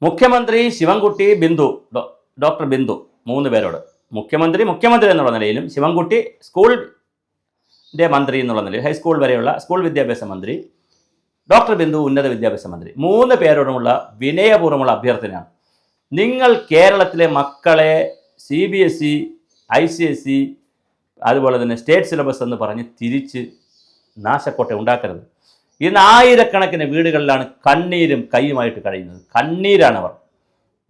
മുഖ്യമന്ത്രി ശിവൻകുട്ടി ബിന്ദു ഡോക്ടർ ബിന്ദു 3 പേരോട് മുഖ്യമന്ത്രി എന്നുള്ള നിലയിലും ശിവൻകുട്ടി സ്കൂളിൻ്റെ മന്ത്രി എന്നുള്ള നിലയിൽ ഹൈസ്കൂൾ വരെയുള്ള സ്കൂൾ വിദ്യാഭ്യാസ മന്ത്രി ഡോക്ടർ ബിന്ദു ഉന്നത വിദ്യാഭ്യാസ മന്ത്രി 3 പേരോടുമുള്ള വിനയപൂർവ്വമുള്ള അഭ്യർത്ഥനയാണ്. നിങ്ങൾ കേരളത്തിലെ മക്കളെ CBSE ICSE അതുപോലെ തന്നെ സ്റ്റേറ്റ് സിലബസ് എന്ന് പറഞ്ഞ് തിരിച്ച് നാശക്കോട്ട ഉണ്ടാക്കരുത്. ഇന്ന് ആയിരക്കണക്കിന് വീടുകളിലാണ് കണ്ണീരും കൈയുമായിട്ട് കഴിയുന്നത്. കണ്ണീരാണ് അവർ.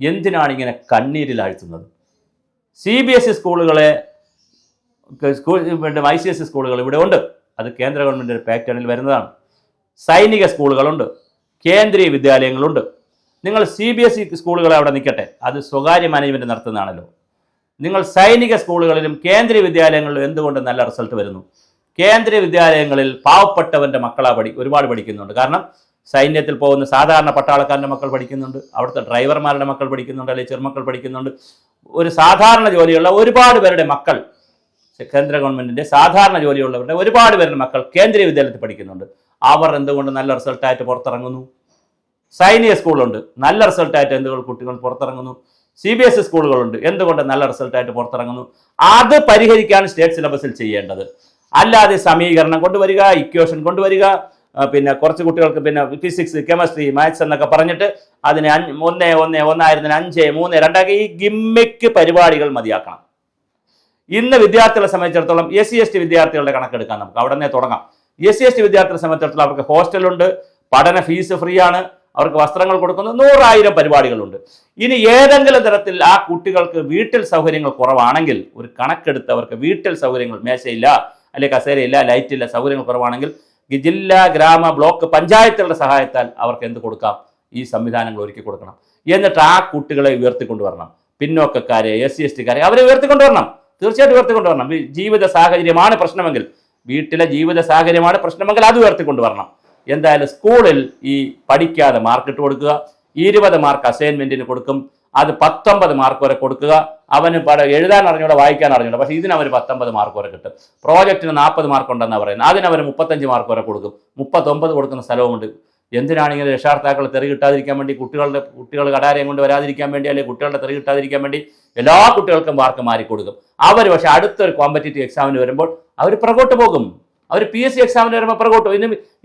എന്തിനാണ് ഇങ്ങനെ കണ്ണീരിലാഴ്ത്തുന്നത്? CBSE സ്കൂളുകളെ ICSE സ്കൂളുകൾ ഇവിടെ ഉണ്ട്. അത് കേന്ദ്ര ഗവൺമെൻറ് പാറ്റേണിൽ വരുന്നതാണ്. സൈനിക സ്കൂളുകളുണ്ട്, കേന്ദ്രീയ വിദ്യാലയങ്ങളുണ്ട്. നിങ്ങൾ CBSE സ്കൂളുകളെ അവിടെ നിൽക്കട്ടെ, അത് സ്വകാര്യ മാനേജ്മെൻറ്റ് നടത്തുന്നതാണല്ലോ. നിങ്ങൾ സൈനിക സ്കൂളുകളിലും കേന്ദ്രീയ വിദ്യാലയങ്ങളിലും എന്തുകൊണ്ട് നല്ല റിസൾട്ട് വരുന്നു? കേന്ദ്രീയ വിദ്യാലയങ്ങളിൽ പാവപ്പെട്ടവൻ്റെ മക്കളാണ് ഒരുപാട് പഠിക്കുന്നുണ്ട്. കാരണം സൈന്യത്തിൽ പോകുന്ന സാധാരണ പട്ടാളക്കാരൻ്റെ മക്കൾ പഠിക്കുന്നുണ്ട്, അവിടുത്തെ ഡ്രൈവർമാരുടെ മക്കൾ പഠിക്കുന്നുണ്ട്, അല്ലെങ്കിൽ ചെറുമക്കൾ പഠിക്കുന്നുണ്ട്. ഒരു സാധാരണ ജോലിയുള്ള ഒരുപാട് പേരുടെ മക്കൾ, കേന്ദ്ര ഗവൺമെൻറ്റിൻ്റെ സാധാരണ ജോലിയുള്ളവരുടെ ഒരുപാട് പേരുടെ മക്കൾ കേന്ദ്രീയ വിദ്യാലയത്തിൽ പഠിക്കുന്നുണ്ട്. അവർ എന്തുകൊണ്ട് നല്ല റിസൾട്ടായിട്ട് പുറത്തിറങ്ങുന്നു? സൈനിക സ്കൂളുണ്ട്, നല്ല റിസൾട്ടായിട്ട് എന്തുകൊണ്ട് കുട്ടികൾ പുറത്തിറങ്ങുന്നു? CBSE സ്കൂളുകളുണ്ട്, എന്തുകൊണ്ട് നല്ല റിസൾട്ടായിട്ട് പുറത്തിറങ്ങുന്നു? അത് പരിഹരിക്കാൻ സ്റ്റേറ്റ് സിലബസിൽ ചെയ്യേണ്ടത്. അല്ലാതെ സമീകരണം കൊണ്ടുവരിക, ഇക്വേഷൻ കൊണ്ടുവരിക, പിന്നെ കുറച്ച് കുട്ടികൾക്ക് പിന്നെ ഫിസിക്സ് കെമിസ്ട്രി മാത്സ് എന്നൊക്കെ പറഞ്ഞിട്ട് അതിന് 1 5 3 2 ഈ ഗിമ്മിക്ക് പരിപാടികൾ മതിയാക്കണം. ഇന്ന് വിദ്യാർത്ഥികളെ സംബന്ധിച്ചിടത്തോളം SC/ST വിദ്യാർത്ഥികളുടെ കണക്കെടുക്കാൻ നമുക്ക് അവിടെ നിന്ന് തുടങ്ങാം. SC/ST വിദ്യാർത്ഥികളെ സംബന്ധിച്ചിടത്തോളം അവർക്ക് ഹോസ്റ്റലുണ്ട്, പഠന ഫീസ് ഫ്രീ ആണ്, അവർക്ക് വസ്ത്രങ്ങൾ കൊടുക്കുന്നു, 100,000 പരിപാടികളുണ്ട്. ഇനി ഏതെങ്കിലും തരത്തിൽ ആ കുട്ടികൾക്ക് വീട്ടിൽ സൗകര്യങ്ങൾ കുറവാണെങ്കിൽ ഒരു കണക്കെടുത്ത് അവർക്ക് വീട്ടിൽ സൗകര്യങ്ങൾ, മേശയില്ല, അല്ലെങ്കിൽ കസേരയില്ല, ലൈറ്റില്ല, സൗകര്യങ്ങൾ കുറവാണെങ്കിൽ ജില്ലാ ഗ്രാമ ബ്ലോക്ക് പഞ്ചായത്തുകളുടെ സഹായത്താൽ അവർക്ക് എന്ത് കൊടുക്കാം? ഈ സംവിധാനങ്ങൾ ഒരുക്കി കൊടുക്കണം. എന്നിട്ട് ആ കുട്ടികളെ ഉയർത്തിക്കൊണ്ടുവരണം. പിന്നോക്കക്കാരെ, SC/STക്കാരെ അവരെ ഉയർത്തിക്കൊണ്ടുവരണം. തീർച്ചയായിട്ടും ഉയർത്തിക്കൊണ്ടുവരണം. ജീവിത സാഹചര്യമാണ് പ്രശ്നമെങ്കിൽ, വീട്ടിലെ ജീവിത സാഹചര്യമാണ് പ്രശ്നമെങ്കിൽ അത് ഉയർത്തിക്കൊണ്ടുവരണം. എന്തായാലും സ്കൂളിൽ ഈ പഠിക്കാതെ മാർക്കിട്ട് കൊടുക്കുക, 20 മാർക്ക് അസൈൻമെൻറ്റിന് കൊടുക്കും, അത് 19 മാർക്ക് വരെ കൊടുക്കുക. അവന് എഴുതാൻ അറിഞ്ഞൂടെ, വായിക്കാൻ അറിഞ്ഞൂടെ, പക്ഷേ ഇതിനവർ 19 മാർക്ക് വരെ കിട്ടും. പ്രോജക്റ്റിന് 40 മാർക്ക് ഉണ്ടെന്നാണ് പറയുന്നത്, അതിനവർ 35 മാർക്ക് വരെ കൊടുക്കും. 39 കൊടുക്കുന്ന സ്ഥലവുമുണ്ട്. എന്തിനാണ് ഇങ്ങനെ രക്ഷാർത്ഥാക്കൾ തെറി കിട്ടാതിരിക്കാൻ വേണ്ടി, കുട്ടികൾ കടാരയം കൊണ്ട് വരാതിരിക്കാൻ വേണ്ടി, അല്ലെങ്കിൽ കുട്ടികളുടെ തെറി കിട്ടാതിരിക്കാൻ വേണ്ടി എല്ലാ കുട്ടികൾക്കും മാർക്ക് മാറിക്കൊടുക്കും. അവർ പക്ഷേ അടുത്തൊരു കോമ്പറ്റേറ്റീവ് എക്സാമിന് വരുമ്പോൾ അവർ പുറകോട്ട് പോകും. അവർ PSC എക്സാമിന് വരുമ്പോൾ പുറകോട്ട്.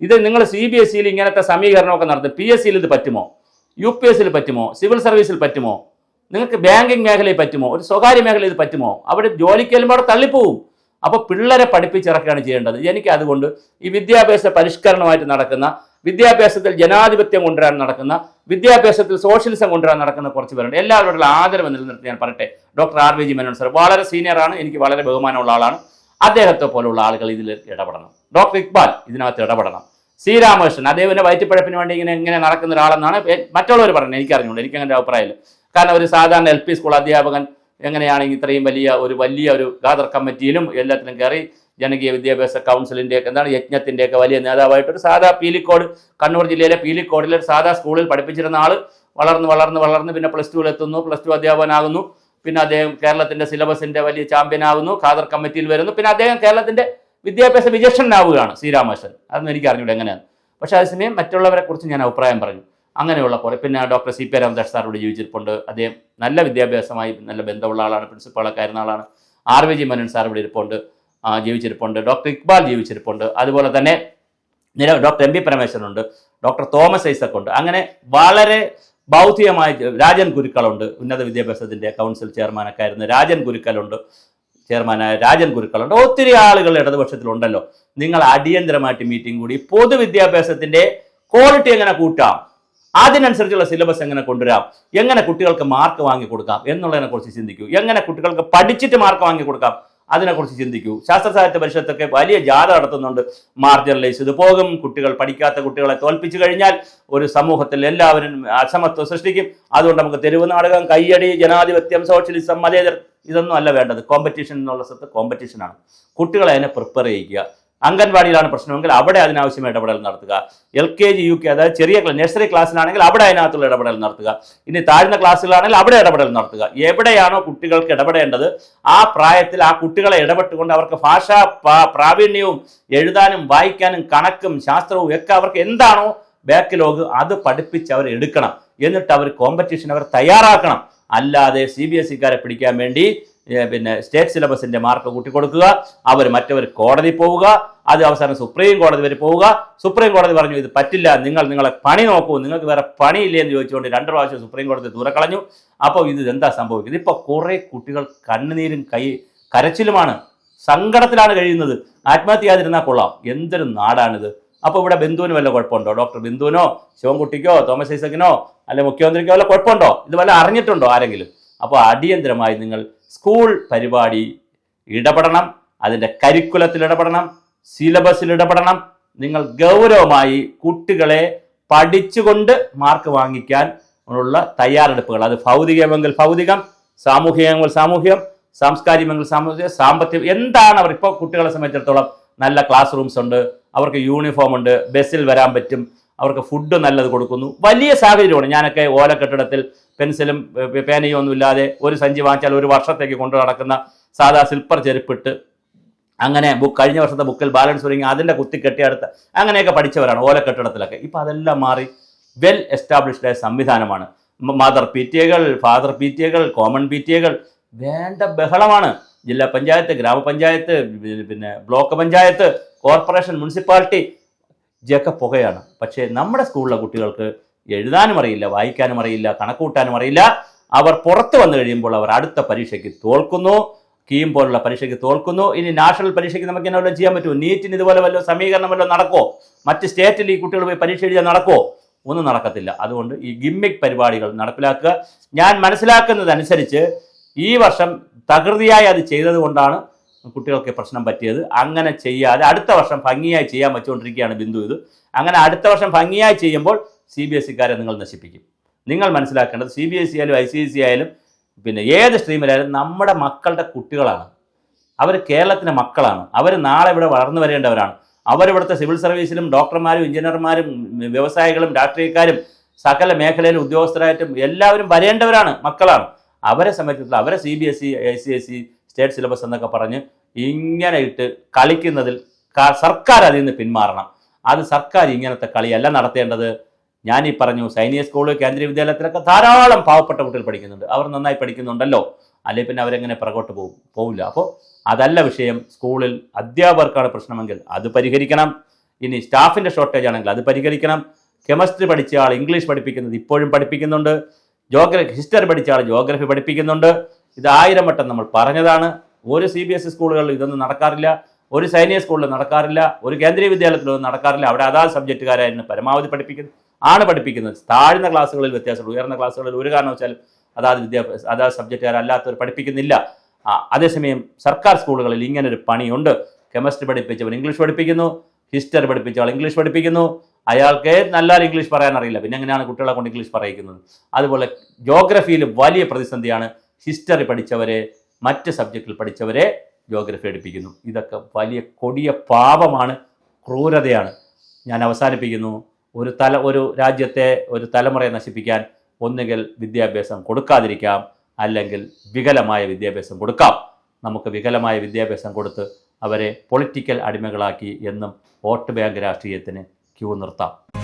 ഇത് നിങ്ങൾ CBSEയിൽ ഇങ്ങനത്തെ സമീകരണമൊക്കെ നടത്തും, PSCയിൽ ഇത് പറ്റുമോ? UPSCയിൽ പറ്റുമോ? സിവിൽ സർവീസിൽ പറ്റുമോ? നിങ്ങൾക്ക് ബാങ്കിങ് മേഖലയിൽ പറ്റുമോ? ഒരു സ്വകാര്യ മേഖലയിൽ ഇത് പറ്റുമോ? അവിടെ ജോലിക്ക് ചെല്ലുമ്പോൾ അവിടെ തള്ളിപ്പോവും. അപ്പോൾ പിള്ളേരെ പഠിപ്പിച്ചിറക്കുകയാണ് ചെയ്യേണ്ടത്. എനിക്ക് അതുകൊണ്ട് ഈ വിദ്യാഭ്യാസ പരിഷ്കരണമായിട്ട് നടക്കുന്ന, വിദ്യാഭ്യാസത്തിൽ ജനാധിപത്യം കൊണ്ടുവരാൻ നടക്കുന്ന, വിദ്യാഭ്യാസത്തിൽ സോഷ്യലിസം കൊണ്ടുവരാൻ നടക്കുന്ന കുറച്ച് പേരുണ്ട്. എല്ലാവരുടെ ആദരവ് നിലനിർത്തി ഞാൻ പറയട്ടെ. ഡോക്ടർ RVG മേനോൻ സർ വളരെ സീനിയറാണ്, എനിക്ക് വളരെ ബഹുമാനമുള്ള ആളാണ്. അദ്ദേഹത്തെ പോലുള്ള ആളുകൾ ഇതിൽ ഇടപെടണം. ഡോക്ടർ ഇക്ബാൽ ഇതിനകത്ത് ഇടപെടണം. ശ്രീരാമകൃഷ്ണൻ അദ്ദേഹത്തിൻ്റെ വയറ്റിപ്പഴപ്പിന് വേണ്ടി ഇങ്ങനെ നടക്കുന്ന ഒരാളെന്നാണ് മറ്റുള്ളവർ പറയുന്നത്. എനിക്കറിഞ്ഞുള്ളൂ, എനിക്കങ്ങനെ അഭിപ്രായമില്ല. കാരണം ഒരു സാധാരണ LP സ്കൂൾ അധ്യാപകൻ എങ്ങനെയാണെങ്കിൽ ഇത്രയും വലിയ ഒരു ഗാദർ കമ്മിറ്റിയിലും എല്ലാത്തിലും കയറി ജനകീയ വിദ്യാഭ്യാസ കൗൺസിലിൻ്റെ യജ്ഞത്തിൻ്റെയൊക്കെ വലിയ നേതാവായിട്ടൊരു സാധാ പീലിക്കോട്, കണ്ണൂർ ജില്ലയിലെ പീലിക്കോടിലെ ഒരു സാധാ സ്കൂളിൽ പഠിപ്പിച്ചിരുന്ന ആൾ വളർന്ന് പിന്നെ +2 എത്തുന്നു, +2 അധ്യാപകനാകുന്നു. പിന്നെ അദ്ദേഹം കേരളത്തിൻ്റെ സിലബസിൻ്റെ വലിയ ചാമ്പ്യനാകുന്നു, ഖാദർ കമ്മിറ്റിയിൽ വരുന്നു. പിന്നെ അദ്ദേഹം കേരളത്തിൻ്റെ വിദ്യാഭ്യാസ വിചക്ഷണനാവുകയാണ് ശ്രീരാമകൃഷ്ണൻ. അതൊന്നും എനിക്ക് അറിഞ്ഞൂടെ എങ്ങനെയാണ്. പക്ഷേ അതേസമയം മറ്റുള്ളവരെ കുറിച്ച് ഞാൻ അഭിപ്രായം പറഞ്ഞു. അങ്ങനെയുള്ള കുറേ. പിന്നെ ഡോക്ടർ CP രാമദാസ് സാറോട് ജീവിച്ചിരിപ്പുണ്ട്. അദ്ദേഹം നല്ല വിദ്യാഭ്യാസമായി നല്ല ബന്ധമുള്ള ആളാണ്, പ്രിൻസിപ്പാളൊക്കെ ആയിരുന്ന ആളാണ്. RVG മേനോൻ സാർ ഇവിടെ ഇരിപ്പുണ്ട്, ജീവിച്ചിരിപ്പുണ്ട്. ഡോക്ടർ ഇക്ബാൽ ജീവിച്ചിരിപ്പുണ്ട്. അതുപോലെ തന്നെ ഡോക്ടർ MB പരമേശ്വരനുണ്ട്, ഡോക്ടർ തോമസ് ഐസക് ഉണ്ട്. അങ്ങനെ വളരെ ബൗദ്ധികമായ രാജൻ ഗുരുക്കളുണ്ട്, ഉന്നത വിദ്യാഭ്യാസത്തിൻ്റെ കൗൺസിൽ ചെയർമാനൊക്കെ ആയിരുന്നു രാജൻ ഗുരുക്കളുണ്ട്, ചെയർമാനായ രാജൻ ഗുരുക്കളുണ്ട്. ഒത്തിരി ആളുകൾ ഇടതുപക്ഷത്തിലുണ്ടല്ലോ. നിങ്ങൾ അടിയന്തരമായിട്ട് മീറ്റിംഗ് കൂടി പൊതുവിദ്യാഭ്യാസത്തിൻ്റെ ക്വാളിറ്റി എങ്ങനെ കൂട്ടാം, അതിനനുസരിച്ചുള്ള സിലബസ് എങ്ങനെ കൊണ്ടുവരാം, എങ്ങനെ കുട്ടികൾക്ക് മാർക്ക് വാങ്ങിക്കൊടുക്കാം എന്നുള്ളതിനെക്കുറിച്ച് ചിന്തിക്കൂ. എങ്ങനെ കുട്ടികൾക്ക് പഠിച്ചിട്ട് മാർക്ക് വാങ്ങിക്കൊടുക്കാം അതിനെക്കുറിച്ച് ചിന്തിക്കൂ. ശാസ്ത്ര സാഹിത്യ പരിഷത്തൊക്കെ വലിയ ജാഥ നടത്തുന്നുണ്ട്. മാർജിനലൈസ് ഇത് പോകും, കുട്ടികൾ പഠിക്കാത്ത കുട്ടികളെ തോൽപ്പിച്ചു കഴിഞ്ഞാൽ ഒരു സമൂഹത്തിൽ എല്ലാവരും അസമത്വം സൃഷ്ടിക്കും. അതുകൊണ്ട് നമുക്ക് തെരുവ് നാടകം, കയ്യടി, ജനാധിപത്യം, സോഷ്യലിസം, മതേതരം ഇതൊന്നും അല്ല വേണ്ടത്. കോമ്പറ്റീഷൻ എന്നുള്ള സ്ഥലത്ത് കോമ്പറ്റീഷനാണ്. കുട്ടികളെ അതിനെ പ്രിപ്പയർ ചെയ്യിക്കുക. അംഗൻവാടിയിലാണ് പ്രശ്നമെങ്കിൽ അവിടെ അതിനാവശ്യമായ ഇടപെടൽ നടത്തുക. LKG UK അതായത് ചെറിയ നഴ്സറി ക്ലാസ്സിലാണെങ്കിൽ അവിടെ അതിനകത്തുള്ള ഇടപെടൽ നടത്തുക. ഇനി താഴ്ന്ന ക്ലാസ്സുകളാണെങ്കിൽ അവിടെ ഇടപെടൽ നടത്തുക. എവിടെയാണോ കുട്ടികൾക്ക് ഇടപെടേണ്ടത് ആ പ്രായത്തിൽ ആ കുട്ടികളെ ഇടപെട്ടുകൊണ്ട് അവർക്ക് ഭാഷാ പ്രാവീണ്യവും എഴുതാനും വായിക്കാനും കണക്കും ശാസ്ത്രവും ഒക്കെ അവർക്ക് എന്താണോ ബാക്ക്ലോഗ് അത് പഠിപ്പിച്ച് അവർ എടുക്കണം. എന്നിട്ട് അവർ കോമ്പറ്റീഷൻ അവർ തയ്യാറാക്കണം. അല്ലാതെ CBSE-കാരെ പിടിക്കാൻ വേണ്ടി പിന്നെ സ്റ്റേറ്റ് സിലബസിന്റെ മാർക്ക് കൂട്ടിക്കൊടുക്കുക, അവർ മറ്റവർ കോടതി പോവുക, അത് അവസാനം സുപ്രീം കോടതി വരെ പോവുക. സുപ്രീം കോടതി പറഞ്ഞു ഇത് പറ്റില്ല, നിങ്ങളെ പണി നോക്കൂ, നിങ്ങൾക്ക് വേറെ പണിയില്ലേ എന്ന് ചോദിച്ചുകൊണ്ട് 2 പ്രാവശ്യം സുപ്രീം കോടതി ദൂരക്കളഞ്ഞു. അപ്പോൾ ഇത് എന്താ സംഭവിക്കുന്നത്? ഇപ്പോൾ കുറേ കുട്ടികൾ കണ്ണുനീരും കരച്ചിലുമാണ്, സങ്കടത്തിലാണ് കഴിയുന്നത്. ആത്മഹത്യ ചെയ്യാതിരുന്നാൽ കൊള്ളാം. എന്തൊരു നാടാണിത്. അപ്പോൾ ഇവിടെ ബിന്ദുവിന് വല്ല കുഴപ്പമുണ്ടോ? ഡോക്ടർ ബിന്ദുവിനോ ശിവൻകുട്ടിക്കോ തോമസ് ഐസക്കിനോ അല്ലെ മുഖ്യമന്ത്രിക്കോ വല്ല കുഴപ്പമുണ്ടോ? ഇത് വല്ല അറിഞ്ഞിട്ടുണ്ടോ ആരെങ്കിലും? അപ്പോൾ അടിയന്തരമായി നിങ്ങൾ സ്കൂൾ പരിപാടി ഇടപെടണം, അതിൻ്റെ കരിക്കുലത്തിൽ ഇടപെടണം, സിലബസിൽ ഇടപെടണം. നിങ്ങൾ ഗൗരവമായി കുട്ടികളെ പഠിച്ചുകൊണ്ട് മാർക്ക് വാങ്ങിക്കാൻ ഉള്ള തയ്യാറെടുപ്പുകൾ, അത് ഭൗതികമെങ്കിൽ ഭൗതികം, സാമൂഹികമെങ്കിൽ സാമൂഹ്യം, സാംസ്കാരികമെങ്കിൽ സാമൂഹിക, സാമ്പത്തികം, എന്താണ് അവർ ഇപ്പോൾ കുട്ടികളെ സംബന്ധിച്ചിടത്തോളം നല്ല ക്ലാസ് റൂംസ് ഉണ്ട്, അവർക്ക് യൂണിഫോം ഉണ്ട്, ബസ്സിൽ വരാൻ പറ്റും, അവർക്ക് ഫുഡ് നല്ലത് കൊടുക്കുന്നു, വലിയ സാഹചര്യമാണ്. ഞാനൊക്കെ ഓല കെട്ടിടത്തിൽ പെൻസിലും പേനയും ഒന്നുമില്ലാതെ ഒരു സഞ്ചി വാങ്ങിച്ചാൽ ഒരു വർഷത്തേക്ക് കൊണ്ടു നടക്കുന്ന സാധാ സിൽപ്പർ ചെരുപ്പിട്ട് അങ്ങനെ കഴിഞ്ഞ വർഷത്തെ ബുക്കിൽ ബാലൻസ് ഒരുങ്ങി അതിൻ്റെ കുത്തി കെട്ടിയെടുത്ത് അങ്ങനെയൊക്കെ പഠിച്ചവരാണ് ഓല കെട്ടിടത്തിലൊക്കെ. ഇപ്പം അതെല്ലാം മാറി വെൽ എസ്റ്റാബ്ലിഷ്ഡ് ആയ സംവിധാനമാണ്. മദർ PTA-കൾ, ഫാദർ PTA-കൾ, കോമൺ PTA-കൾ, വേണ്ട ബഹളമാണ്. ജില്ലാ പഞ്ചായത്ത്, ഗ്രാമപഞ്ചായത്ത്, പിന്നെ ബ്ലോക്ക് പഞ്ചായത്ത്, കോർപ്പറേഷൻ, മുനിസിപ്പാലിറ്റി ഒക്കെ പുകയാണ്. പക്ഷേ നമ്മുടെ സ്കൂളിലെ കുട്ടികൾക്ക് എഴുതാനും അറിയില്ല, വായിക്കാനും അറിയില്ല, കണക്കൂട്ടാനും അറിയില്ല. അവർ പുറത്ത് വന്നു കഴിയുമ്പോൾ അവർ അടുത്ത പരീക്ഷയ്ക്ക് തോൽക്കുന്നു, കീം പോലുള്ള പരീക്ഷയ്ക്ക് തോൽക്കുന്നു. ഇനി നാഷണൽ പരീക്ഷയ്ക്ക് നമുക്ക് എന്നെ വല്ലതും ചെയ്യാൻ പറ്റുമോ? നീറ്റിന് ഇതുപോലെ വല്ലതും സമീകരണം വല്ലതും നടക്കുമോ? മറ്റ് സ്റ്റേറ്റിൽ ഈ കുട്ടികൾ പോയി പരീക്ഷ എഴുതാൻ നടക്കുമോ? ഒന്നും നടക്കത്തില്ല. അതുകൊണ്ട് ഈ ഗിമ്മിക് പരിപാടികൾ നടപ്പിലാക്കുക. ഞാൻ മനസ്സിലാക്കുന്നതനുസരിച്ച് ഈ വർഷം തകൃതിയായി അത് ചെയ്തത് കൊണ്ടാണ് കുട്ടികൾക്ക് പ്രശ്നം പറ്റിയത്. അങ്ങനെ ചെയ്യാതെ അടുത്ത വർഷം ഭംഗിയായി ചെയ്യാൻ വെച്ചുകൊണ്ടിരിക്കുകയാണ് ബിന്ദു. ഇത് അങ്ങനെ അടുത്ത വർഷം ഭംഗിയായി ചെയ്യുമ്പോൾ CBSE-കാരെ നിങ്ങൾ നശിപ്പിക്കും. നിങ്ങൾ മനസ്സിലാക്കേണ്ടത് CBSE ആയാലും ICSE ആയാലും പിന്നെ ഏത് സ്ട്രീമിലായാലും നമ്മുടെ മക്കളുടെ കുട്ടികളാണ്. അവർ കേരളത്തിൻ്റെ മക്കളാണ്. അവർ നാളെ ഇവിടെ വളർന്നു വരേണ്ടവരാണ്. അവരിവിടുത്തെ സിവിൽ സർവീസിലും ഡോക്ടർമാരും എഞ്ചിനീയർമാരും വ്യവസായികളും രാഷ്ട്രീയക്കാരും സകല മേഖലയിലും ഉദ്യോഗസ്ഥരായിട്ടും എല്ലാവരും വരേണ്ടവരാണ്, മക്കളാണ്. അവരെ സംബന്ധിച്ചിടത്തോളം അവരെ CBSE ICSE സ്റ്റേറ്റ് സിലബസ് എന്നൊക്കെ പറഞ്ഞ് ഇങ്ങനെ ഇട്ട് കളിക്കുന്നതിൽ സർക്കാർ അതിൽ നിന്ന് പിന്മാറണം. അത് സർക്കാർ ഇങ്ങനത്തെ കളിയല്ല നടത്തേണ്ടത്. ഞാനീ പറഞ്ഞു സൈനിക സ്കൂൾ, കേന്ദ്രീയ വിദ്യാലയത്തിലൊക്കെ ധാരാളം പാവപ്പെട്ട കുട്ടികൾ പഠിക്കുന്നുണ്ട്. അവർ നന്നായി പഠിക്കുന്നുണ്ടല്ലോ, അല്ലെങ്കിൽ പിന്നെ അവരെങ്ങനെ പുറകോട്ട് പോവില്ല. അപ്പോൾ അതല്ല വിഷയം. സ്കൂളിൽ അധ്യാപകർക്കാണ് പ്രശ്നമെങ്കിൽ അത് പരിഹരിക്കണം. ഇനി സ്റ്റാഫിൻ്റെ ഷോർട്ടേജ് ആണെങ്കിൽ അത് പരിഹരിക്കണം. കെമിസ്ട്രി പഠിച്ച ആൾ ഇംഗ്ലീഷ് പഠിപ്പിക്കുന്നത് ഇപ്പോഴും പഠിപ്പിക്കുന്നുണ്ട്. ഹിസ്റ്ററി പഠിച്ച ആൾ ജോഗ്രഫി പഠിപ്പിക്കുന്നുണ്ട്. ഇത് 1000 വട്ടം നമ്മൾ പറഞ്ഞതാണ്. ഒരു CBSE സ്കൂളുകളിൽ ഇതൊന്നും നടക്കാറില്ല, ഒരു സൈനിക സ്കൂളിൽ നടക്കാറില്ല, ഒരു കേന്ദ്രീയ വിദ്യാലയത്തിലൊന്നും നടക്കാറില്ല. അവിടെ അതാത് സബ്ജക്റ്റുകാരായിരുന്നു പരമാവധി പഠിപ്പിക്കുന്നത്. താഴ്ന്ന ക്ലാസ്സുകളിൽ വ്യത്യാസമുണ്ട്, ഉയർന്ന ക്ലാസ്സുകളിൽ ഒരു കാരണവശാലും അതാത് സബ്ജക്റ്റുകാരല്ലാത്തവർ പഠിപ്പിക്കുന്നില്ല. അതേസമയം സർക്കാർ സ്കൂളുകളിൽ ഇങ്ങനൊരു പണിയുണ്ട്. കെമിസ്ട്രി പഠിപ്പിച്ചവൻ ഇംഗ്ലീഷ് പഠിപ്പിക്കുന്നു, ഹിസ്റ്ററി പഠിപ്പിച്ചവൾ ഇംഗ്ലീഷ് പഠിപ്പിക്കുന്നു. അയാൾക്ക് നല്ല ഇംഗ്ലീഷ് പറയാൻ അറിയില്ല, പിന്നെ എങ്ങനെയാണ് കുട്ടികളെ കൊണ്ട് ഇംഗ്ലീഷ് പറയിക്കുന്നത്? അതുപോലെ ജോഗ്രഫിയിൽ വലിയ പ്രതിസന്ധിയാണ്. ഹിസ്റ്ററി പഠിച്ചവരെ മറ്റ് സബ്ജക്റ്റിൽ പഠിച്ചവരെ ജോഗ്രഫി പഠിപ്പിക്കുന്നു. ഇതൊക്കെ വലിയ കൊടിയ പാപമാണ്, ക്രൂരതയാണ്. ഞാൻ അവസാനിപ്പിക്കുന്നു. ഒരു രാജ്യത്തെ ഒരു തലമുറയെ നശിപ്പിക്കാൻ ഒന്നുകിൽ വിദ്യാഭ്യാസം കൊടുക്കാതിരിക്കാം, അല്ലെങ്കിൽ വികലമായ വിദ്യാഭ്യാസം കൊടുക്കാം. നമുക്ക് വികലമായ വിദ്യാഭ്യാസം കൊടുത്ത് അവരെ പൊളിറ്റിക്കൽ അടിമകളാക്കി എന്നും വോട്ട് ബാങ്ക് രാഷ്ട്രീയത്തിന് ക്യൂ നിർത്താം.